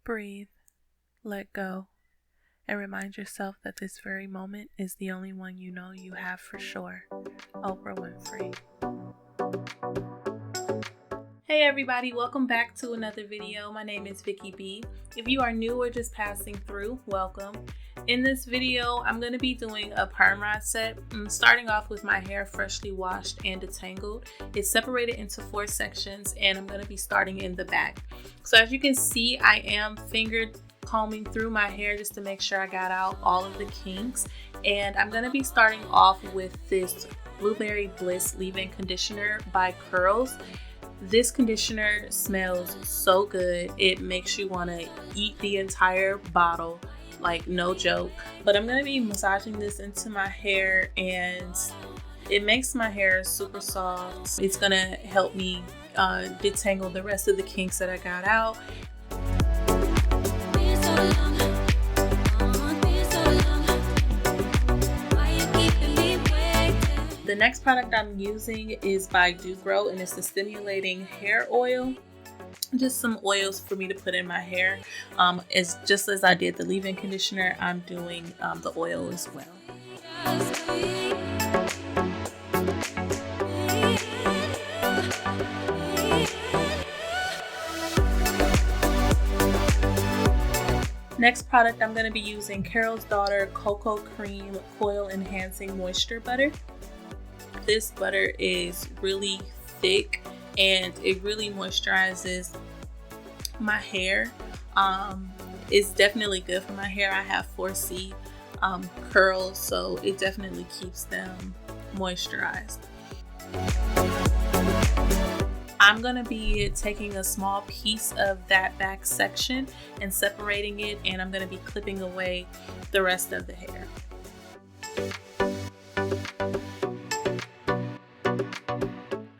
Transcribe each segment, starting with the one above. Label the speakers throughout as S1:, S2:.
S1: Breathe, let go, and remind yourself that this very moment is the only one you know you have for sure. Oprah Winfrey. Hey everybody, welcome back to another video. My name is Vicky B. If you are new or just passing through, welcome. In this video, I'm going to be doing a perm rod set. I'm starting off with my hair freshly washed and detangled. It's separated into 4 sections and I'm going to be starting in the back. So as you can see, I am finger combing through my hair just to make sure I got out all of the kinks. And I'm going to be starting off with this Blueberry Bliss leave-in conditioner by Curls. This conditioner smells so good. It makes you want to eat the entire bottle, like no joke. But I'm going to be massaging this into my hair and it makes my hair super soft. It's going to help me detangle the rest of the kinks that I got out. The next product I'm using is by Gro, and it's the Stimulating Hair Oil. Just some oils for me to put in my hair. Just as I did the leave-in conditioner, I'm doing the oil as well. Next product, I'm going to be using Carol's Daughter Coco Creme Coil Enhancing Moisture Butter. This butter is really thick and it really moisturizes my hair. It's definitely good for my hair. I have 4C curls, so it definitely keeps them moisturized. I'm going to be taking a small piece of that back section and separating it, and I'm going to be clipping away the rest of the hair.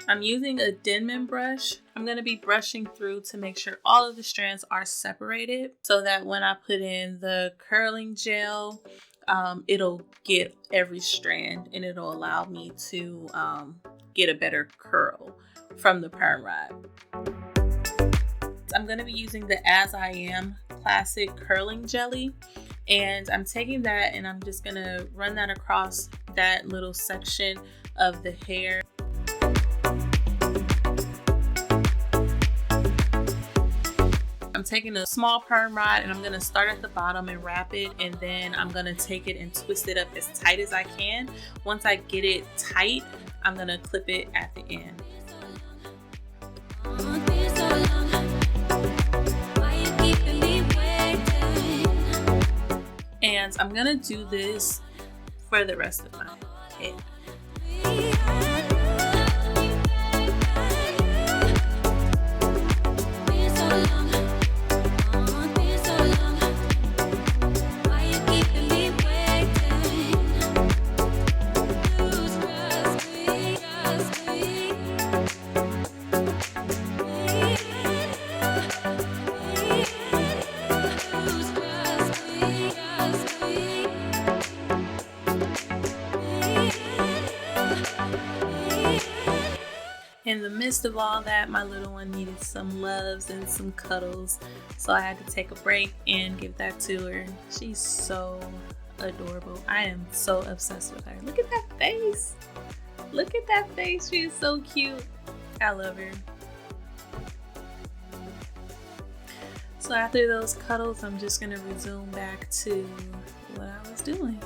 S1: I'm using a Denman brush. I'm going to be brushing through to make sure all of the strands are separated so that when I put in the curling gel, it'll get every strand and it'll allow me to get a better curl from the perm rod. I'm going to be using the As I Am Classic Curling Jelly, and I'm taking that and I'm just going to run that across that little section of the hair. I'm taking a small perm rod and I'm going to start at the bottom and wrap it, and then I'm going to take it and twist it up as tight as I can. Once I get it tight, I'm going to clip it at the end. And I'm going to do this for the rest of my head. In the midst of all that, my little one needed some loves and some cuddles, so I had to take a break and give that to her. She's so adorable. I am so obsessed with her. Look at that face. Look at that face. She is so cute. I love her. So after those cuddles, I'm just going to resume back to what I was doing.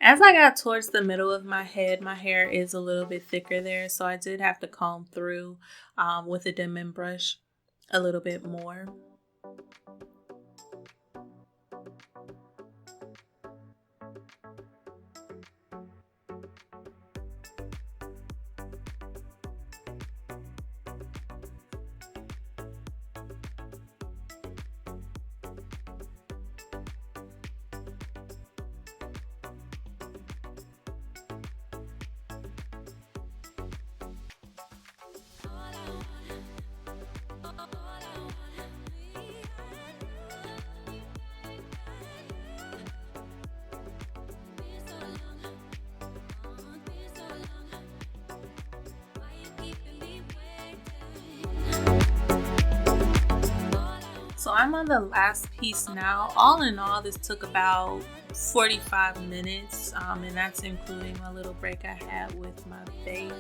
S1: As I got towards the middle of my head, my hair is a little bit thicker there, so I did have to comb through with a Denman brush a little bit more. I'm on the last piece now. All in all, this took about 45 minutes, and that's including my little break I had with my baby.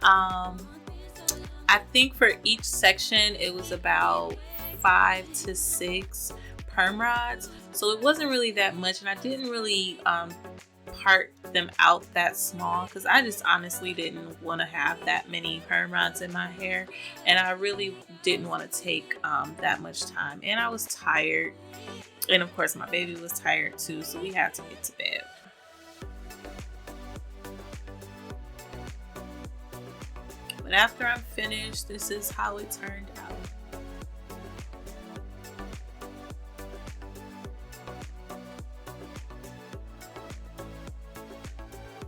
S1: I think for each section it was about 5 to 6 perm rods, so it wasn't really that much, and I didn't really part them out that small because I just honestly didn't want to have that many perm rods in my hair, and I really didn't want to take that much time, and I was tired, and of course my baby was tired too, so we had to get to bed. But after I'm finished, this is how it turned out.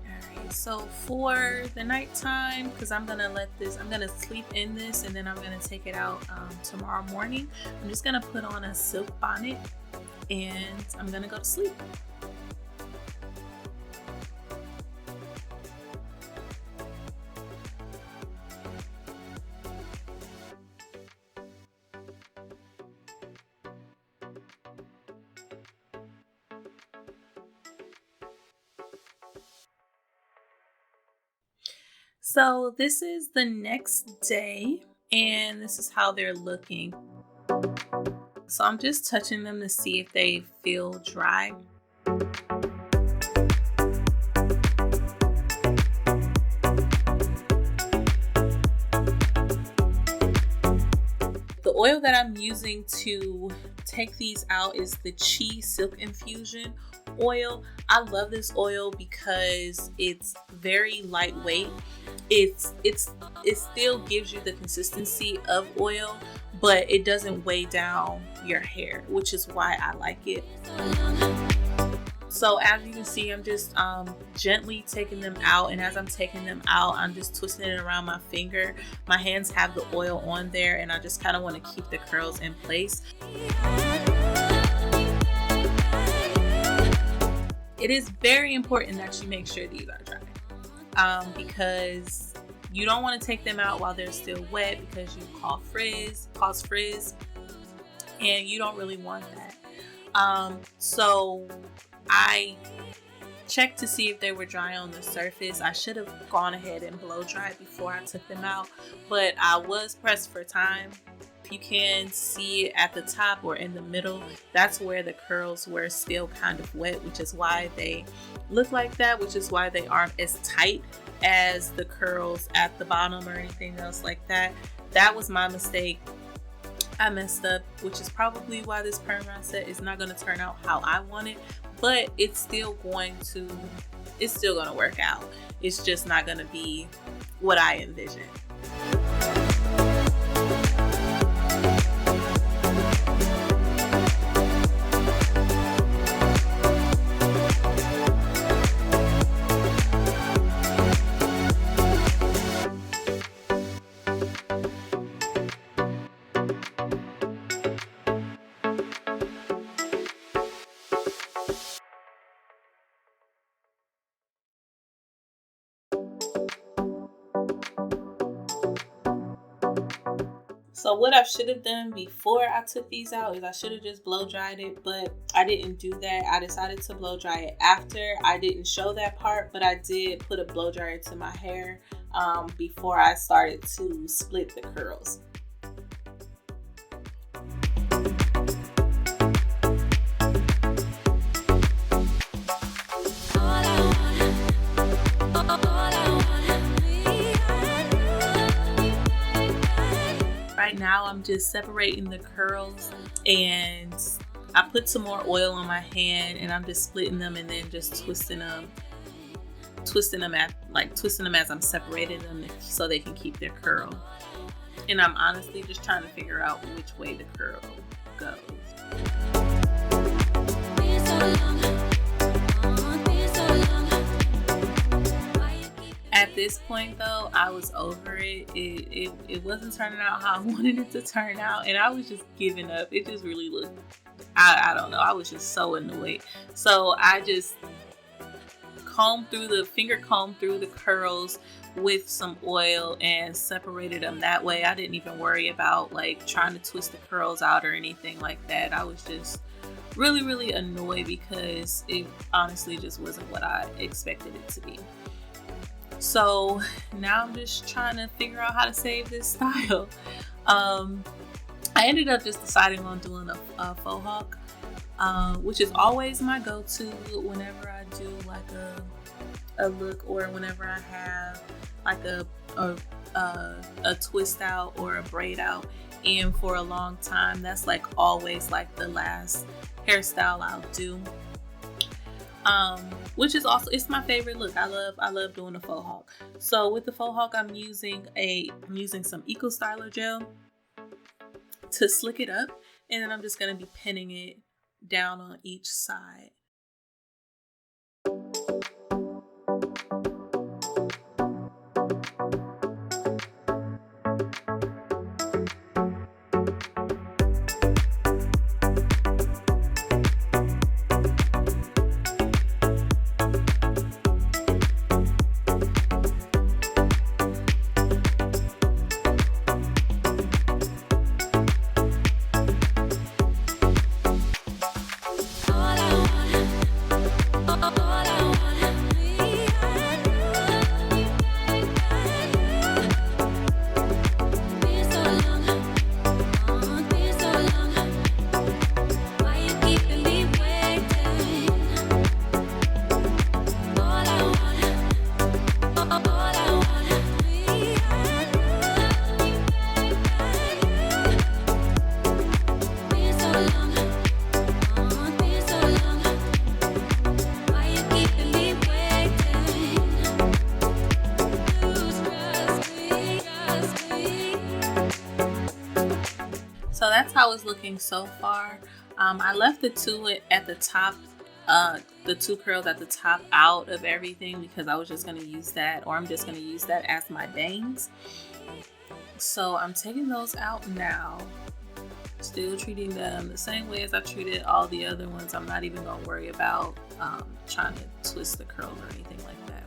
S1: Alright, so for the nighttime, because I'm gonna sleep in this and then I'm gonna take it out tomorrow morning. I'm just gonna put on a silk bonnet and I'm gonna go to sleep. So this is the next day and this is how they're looking. So I'm just touching them to see if they feel dry. The oil that I'm using to take these out is the Silk Infusion oil. I love this oil because it's very lightweight. It still gives you the consistency of oil, but it doesn't weigh down your hair, which is why I like it. So as you can see, I'm just gently taking them out, and as I'm taking them out, I'm just twisting it around my finger. My hands have the oil on there, and I just kind of want to keep the curls in place. It is very important that you make sure these are dry, because you don't want to take them out while they're still wet because you cause frizz, and you don't really want that. So I checked to see if they were dry on the surface. I should have gone ahead and blow dried before I took them out, but I was pressed for time. You can see it at the top or in the middle. That's where the curls were still kind of wet, which is why they look like that, which is why they aren't as tight as the curls at the bottom or anything else like that. That was my mistake. I messed up, which is probably why this perm rod set is not going to turn out how I want it, but it's still going to work out. It's just not going to be what I envisioned. So what I should have done before I took these out is I should have just blow dried it, but I didn't do that. I decided to blow dry it after. I didn't show that part, but I did put a blow dryer to my hair before I started to split the curls. Right now I'm just separating the curls, and I put some more oil on my hand and I'm just splitting them and then just twisting them as I'm separating them so they can keep their curl. And I'm honestly just trying to figure out which way the curl goes. At this point though, I was over it. It wasn't turning out how I wanted it to turn out, and I was just giving up. It just really looked, I don't know, I was just so annoyed. So I just finger combed through the curls with some oil and separated them that way. I didn't even worry about like trying to twist the curls out or anything like that. I was just really annoyed because it honestly just wasn't what I expected it to be. So now I'm just trying to figure out how to save this style. I ended up just deciding on doing a faux hawk, which is always my go-to whenever I do like a look, or whenever I have like a twist out or a braid out. And for a long time, that's like always like the last hairstyle I'll do. Which is also, it's my favorite look. I love doing a faux hawk. So with the faux hawk, I'm using some Eco Styler gel to slick it up, and then I'm just going to be pinning it down on each side. So that's how it's looking so far. I left the two at the top, the two curls at the top out of everything because I was just going to use that, or I'm just going to use that as my bangs. So I'm taking those out now. Still treating them the same way as I treated all the other ones. I'm not even going to worry about trying to twist the curls or anything like that.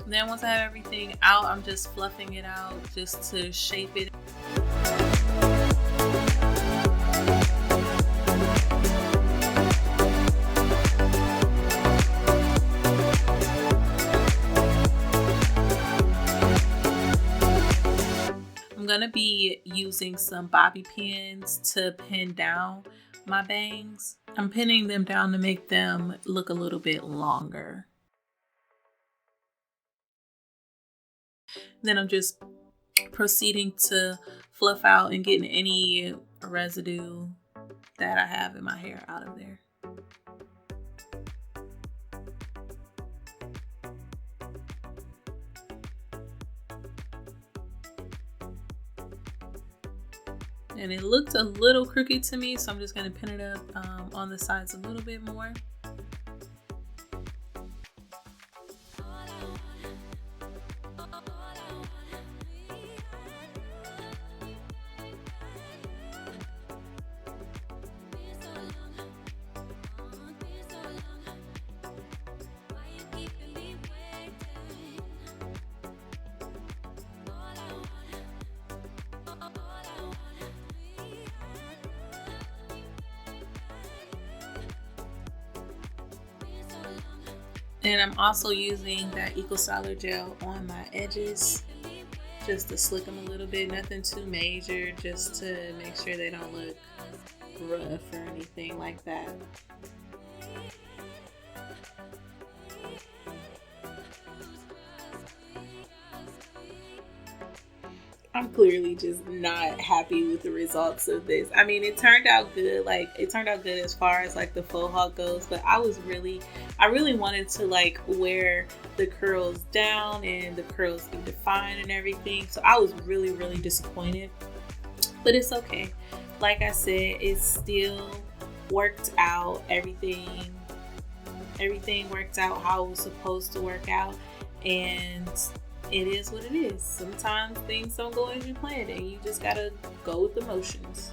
S1: Then once I have everything out, I'm just fluffing it out just to shape it. I'm gonna be using some bobby pins to pin down my bangs. I'm pinning them down to make them look a little bit longer. Then I'm just proceeding to fluff out and getting any residue that I have in my hair out of there. And it looked a little crooked to me, so I'm just going to pin it up on the sides a little bit more. And I'm also using that Eco Styler gel on my edges just to slick them a little bit. Nothing too major, just to make sure they don't look rough or anything like that. I'm clearly just not happy with the results of this. I mean, it turned out good. Like, it turned out good as far as like the faux hawk goes, but I really wanted to like wear the curls down and the curls be defined and everything. So I was really disappointed, but it's okay. Like I said, it still worked out. Everything worked out how it was supposed to work out. And it is what it is. Sometimes things don't go as you planned and you just gotta go with the motions.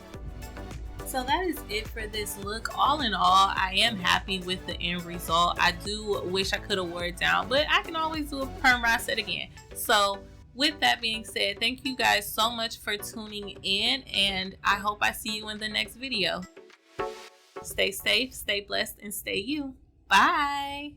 S1: So that is it for this look. All in all, I am happy with the end result. I do wish I could have wore it down, but I can always do a perm rod set again. So with that being said, thank you guys so much for tuning in, and I hope I see you in the next video. Stay safe, stay blessed, and stay you. Bye.